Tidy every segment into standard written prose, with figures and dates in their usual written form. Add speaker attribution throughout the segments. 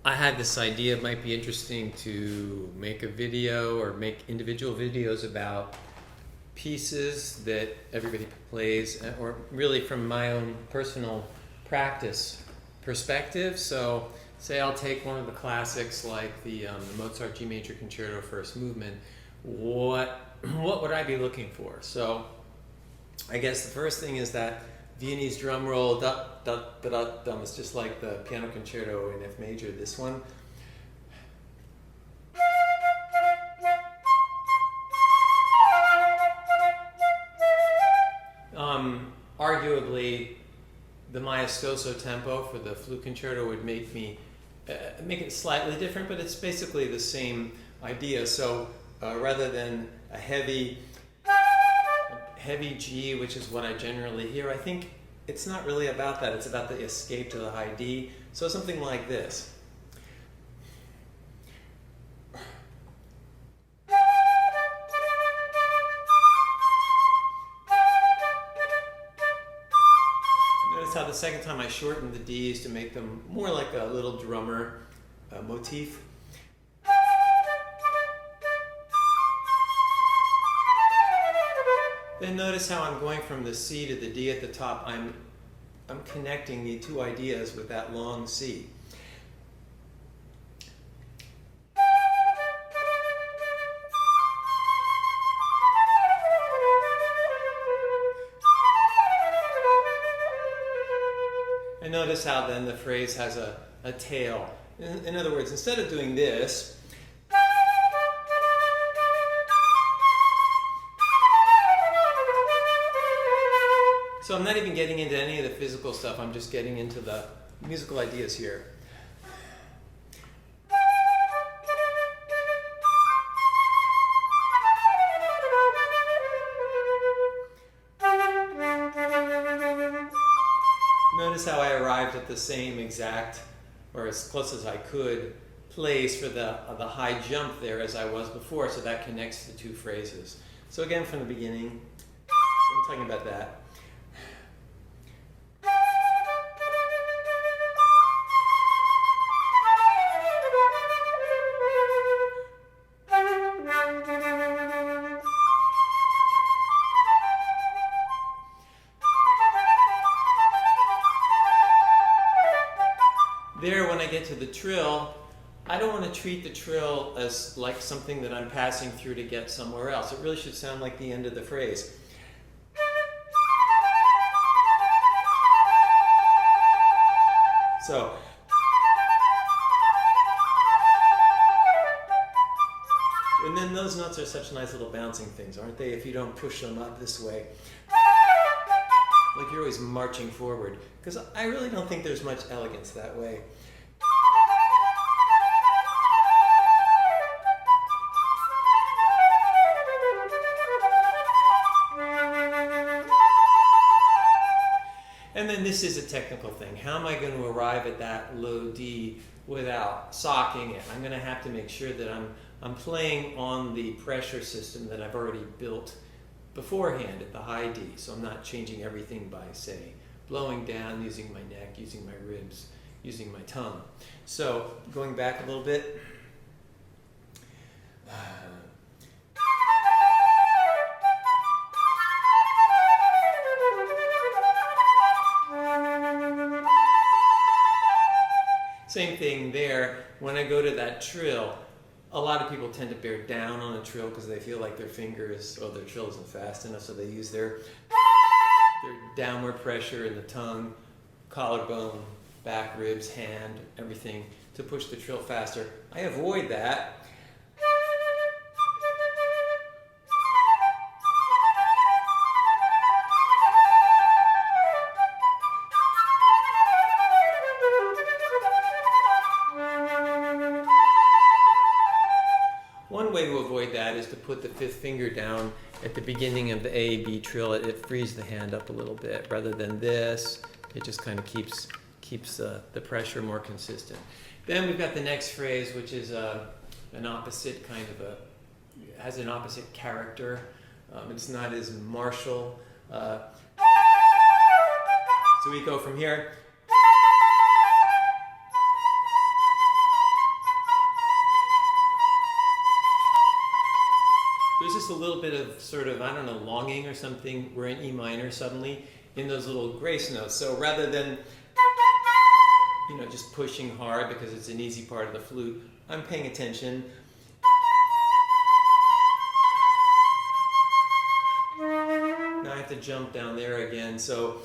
Speaker 1: I had this idea it might be interesting to make a video or make individual videos about pieces that everybody plays, or really from my own personal practice perspective. So say I'll take one of the classics like the Mozart G major Concerto first movement. What would I be looking for? So I guess the first thing is that Viennese drum roll, da da da da dum. It's just like the piano concerto in F major. This one. Arguably, the maestoso tempo for the flute concerto would make it slightly different, but it's basically the same idea. So rather than a heavy G, which is what I generally hear, I think it's not really about that. It's about the escape to the high D. So something like this. Notice how the second time I shortened the D's to make them more like a little drummer motif. Then notice how I'm going from the C to the D at the top. I'm connecting the two ideas with that long C. And notice how then the phrase has a tail. In other words, instead of doing this, so I'm not even getting into any of the physical stuff, I'm just getting into the musical ideas here. Notice how I arrived at the same exact, or as close as I could, place for the high jump there as I was before, so that connects the two phrases. So again, from the beginning, I'm talking about that. There, when I get to the trill, I don't want to treat the trill as like something that I'm passing through to get somewhere else. It really should sound like the end of the phrase. So, and then those notes are such nice little bouncing things, aren't they, if you don't push them up this way? Like you're always marching forward, because I really don't think there's much elegance that way. And then this is a technical thing. How am I going to arrive at that low D without socking it? I'm going to have to make sure that I'm playing on the pressure system that I've already built beforehand at the high D, so I'm not changing everything by, say, blowing down, using my neck, using my ribs, using my tongue. So, going back a little bit. Same thing there. When I go to that trill, a lot of people tend to bear down on a trill because they feel like their fingers, or their trill isn't fast enough, so they use their downward pressure in the tongue, collarbone, back ribs, hand, everything to push the trill faster. I avoid that. One way to avoid that is to put the fifth finger down at the beginning of the A, B trill. It frees the hand up a little bit. Rather than this, it just kind of keeps the pressure more consistent. Then we've got the next phrase, which is an opposite kind of has an opposite character. It's not as martial. So we go from here. there's just a little bit of sort of, I don't know, longing or something. We're in E minor suddenly in those little grace notes. So rather than, just pushing hard because it's an easy part of the flute, I'm paying attention. Now I have to jump down there again. So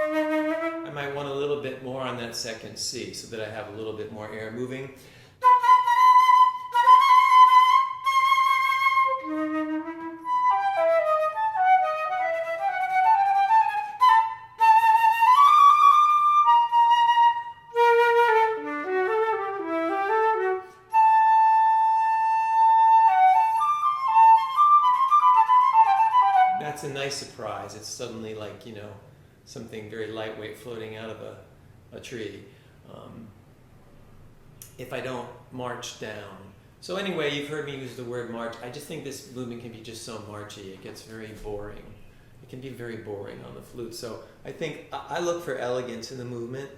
Speaker 1: I might want a little bit more on that second C so that I have a little bit more air moving. That's a nice surprise. It's suddenly like, something very lightweight floating out of a tree. If I don't march down. So anyway, you've heard me use the word march. I just think this movement can be just so marchy. It gets very boring. It can be very boring on the flute. So I think I look for elegance in the movement.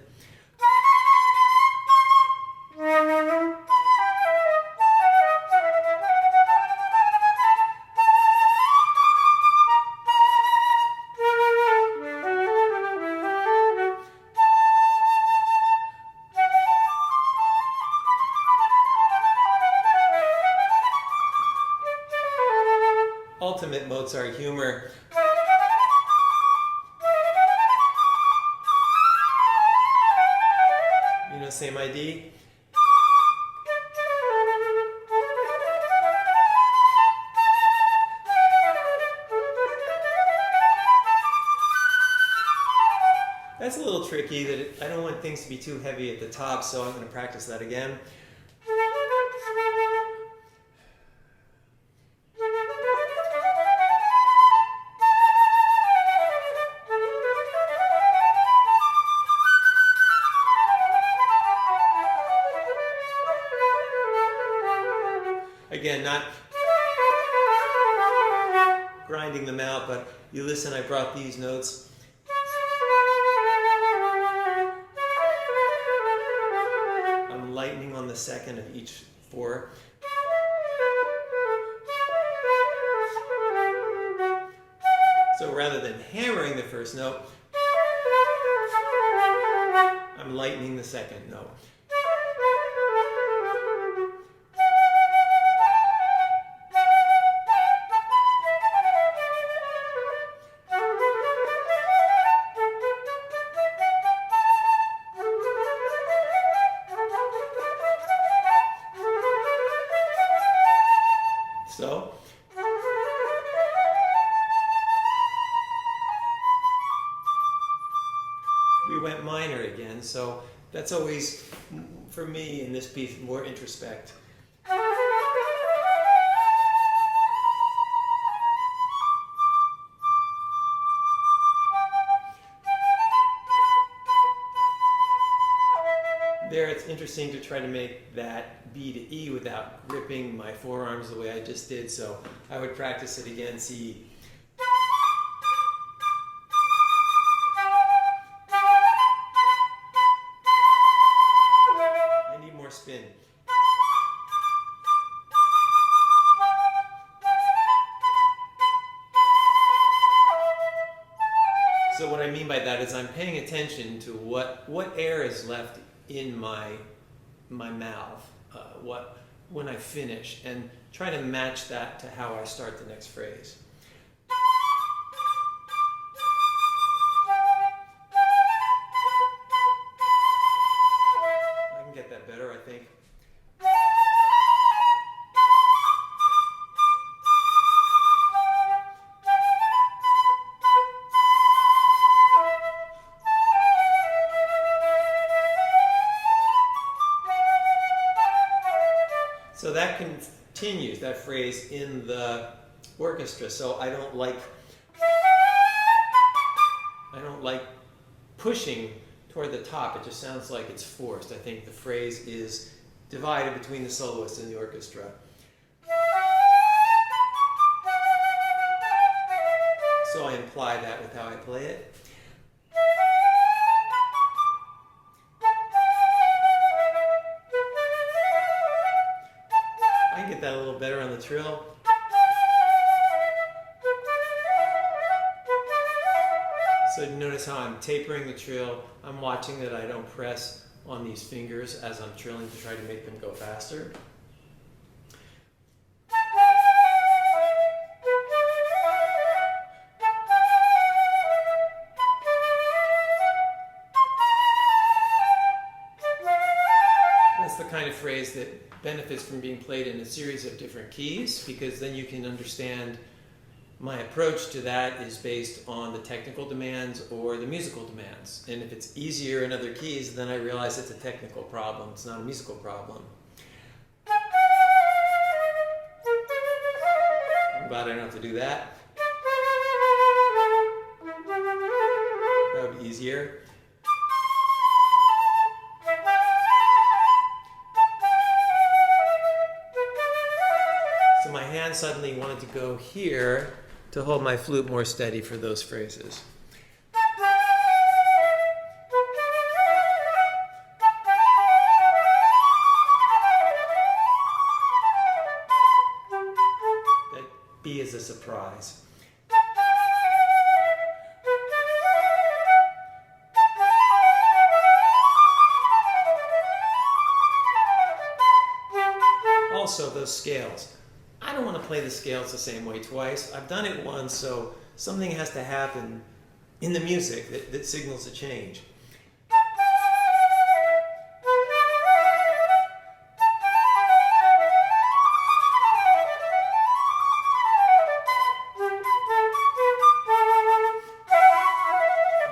Speaker 1: Ultimate Mozart humor. Same idea. That's a little tricky, that I don't want things to be too heavy at the top, so I'm going to practice that again. Again, not grinding them out, but you listen, I brought these notes. I'm lightening on the second of each four. So rather than hammering the first note, I'm lightening the second note. So, we went minor again, so that's always, for me in this piece, more introspect. There, it's interesting to try to make that B to E without gripping my forearms the way I just did, so I would practice it again. See. I need more spin. So what I mean by that is I'm paying attention to what air is left in my mouth, when I finish, and try to match that to how I start the next phrase. I can get that better, I think. So that continues, that phrase, in the orchestra. So I don't like pushing toward the top. It just sounds like it's forced. I think the phrase is divided between the soloist and the orchestra. So I imply that with how I play it. the trill. So you notice how I'm tapering the trill. I'm watching that I don't press on these fingers as I'm trilling to try to make them go faster. That's the kind of phrase that benefits from being played in a series of different keys, because then you can understand my approach to that is based on the technical demands or the musical demands. And if it's easier in other keys, then I realize it's a technical problem. It's not a musical problem. I'm glad I don't have to do that. That would be easier. So my hand suddenly wanted to go here to hold my flute more steady for those phrases. That B is a surprise. Also, those scales. I don't want to play the scales the same way twice. I've done it once, so something has to happen in the music that signals a change.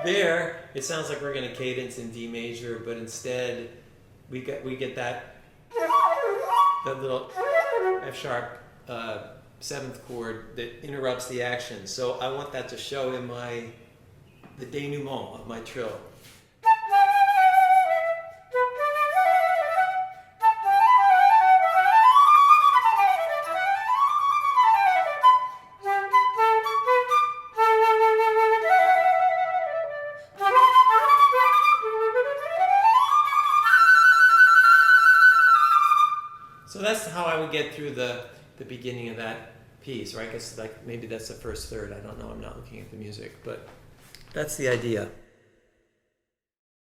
Speaker 1: There, it sounds like we're going to cadence in D major, but instead we get that little F sharp 7th chord that interrupts the action. So I want that to show in the denouement of my trill. So that's how I would get through the beginning of that piece, right? I guess maybe that's the first third. I don't know. I'm not looking at the music, but that's the idea.